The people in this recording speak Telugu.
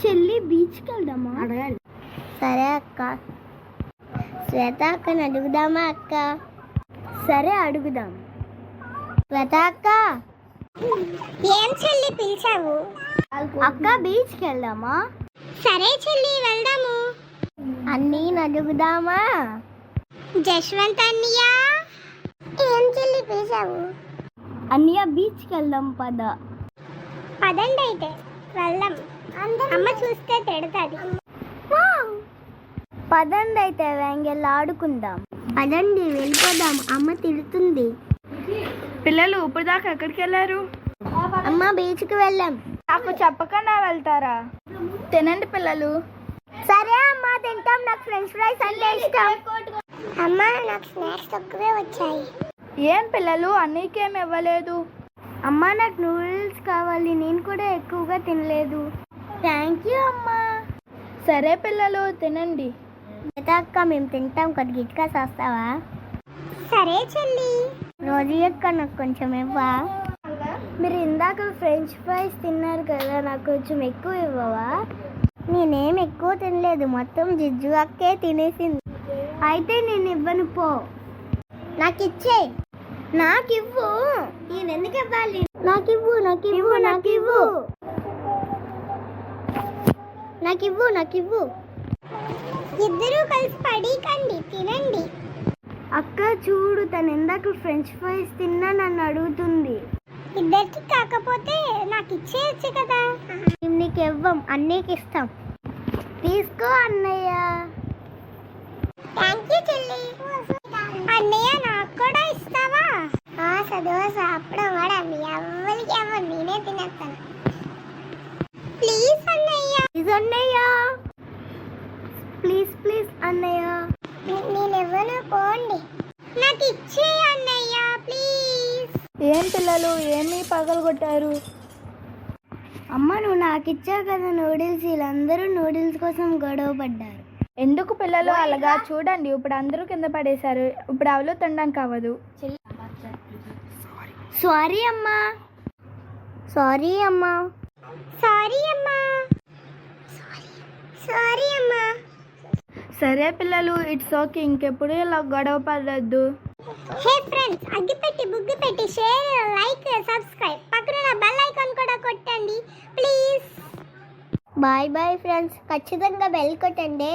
చెల్లి బీచ్కి వెళ్దామా? అడగాలి. సరే అక్క. శ్వేత అక్కని అడుగుదామా అక్క? సరే అడుగుదాం. శ్వేత అక్క, ఏం చెల్లి పిలిచావు? అక్క బీచ్కి వెళ్దామా? సరే చెల్లి వెళ్దాము. అన్నీ అడుగుదామా? జశ్వంత్ అన్నయ్య, ఏం చెల్లి పిలిచావు? అన్నయ్య బీచ్కి వెళ్దాం పద. పదండి అయితే వెళ్దాం. అమ్మ చూస్తే తిడతాది. పదండి అయితే వ్యాంగెళ్ళి ఆడుకుందాం. పదండి వెళ్ళిపోదాం, అమ్మ తిడుతుంది. పిల్లలు ఇప్పుడు దాకా ఎక్కడికి వెళ్ళారు? అమ్మ బీచ్కి వెళ్ళాం. నాకు చెప్పకుండా వెళ్తారా? తినండి పిల్లలు. సరే అమ్మ తింటాం, నాకు ఫ్రెంచ్ ఫ్రైస్ అంటే ఇష్టం. అమ్మ నాకు స్నాక్స్ తక్కువే వచ్చాయి. ఏం పిల్లలు అన్నీకేం ఇవ్వలేదు? అమ్మ నాకు నూడిల్స్ కావాలి, నేను కూడా ఎక్కువగా తినలేదు. థ్యాంక్ యూ అమ్మా. సరే పిల్లలు తినండి. అక్క మేము తింటాం, కొద్దిగా ఇటుక చేస్తావా? సరే చెల్లి. రోజు అక్క నాకు కొంచెం ఇవ్వా? మీరు ఇందాక ఫ్రెంచ్ ఫ్రైస్ తిన్నారు కదా, నాకు కొంచెం ఎక్కువ ఇవ్వవా? నేనేం ఎక్కువ తినలేదు, మొత్తం జిజ్జు అక్కే తినేసింది. అయితే నేను ఇవ్వను పో. నాకు ఇచ్చే. నాకు ఇవ్వు. నేను ఎందుకు ఇవ్వాలి? నాకు ఇవ్వు, నాకు ఇవ్వు, నాకు ఇవ్వు, నాకు ఇవ్వు, నాకు ఇవ్వు. ఇద్దరూ కలిసి పడీకండి, తినండి. అక్క చూడు, తను ఇందాక ఫ్రెంచ్ ఫ్రైస్ తిన్నా నన్ను అడుగుతుంది. ఇద్దరికి కాకపోతే నాకు ఇచ్చేయచ్చు కదా. నీకు ఇవ్వం, అన్నయ్యకి ఇస్తాం. తీసుకో అన్నయ్య. థ్యాంక్ యూ చెల్లి. అన్నయ్య నాకు కూడా ఇస్తావా? సదోస అప్పుడు కూడా మీ అవ్వలికి ఇవ్వండి, నేనే తినేస్తాను. ప్లీజ్ అన్నయ్య. ప్లీజ్ అన్నయ్య, ప్లీజ్ ప్లీజ్ అన్నయ్య. నేను ఇవ్వను, పోండి. నాకు ఇచ్చే అన్నయ్య ప్లీజ్. ఏం పిల్లలు ఏమీ పగలగొట్టారు? అమ్మ నువ్వు నాకు ఇచ్చావు కదా నూడిల్స్, వీళ్ళందరూ నూడిల్స్ కోసం గొడవ పడ్డారు. ఎందుకు పిల్లలు అలాగా? చూడండి ఇప్పుడు అందరూ కింద పడేశారు, ఇప్పుడు అవలో తినడానికి అవ్వదు. సారీ అమ్మా. సారీ అమ్మా. సారీ అమ్మా. సారీ అమ్మా. సరే పిల్లలు ఇట్స్ ఓకే, ఇంకెప్పుడు ఇలా గొడవ పడద్దు. హే ఫ్రెండ్స్, అగ్గిపెట్టి బుగ్గిపెట్టి షేర్, లైక్, సబ్స్క్రైబ్, పక్కన బెల్ ఐకాన్ కూడా కొట్టండి ప్లీజ్. బాయ్ బాయ్ ఫ్రెండ్స్, ఖచ్చితంగా బెల్ కొట్టండి.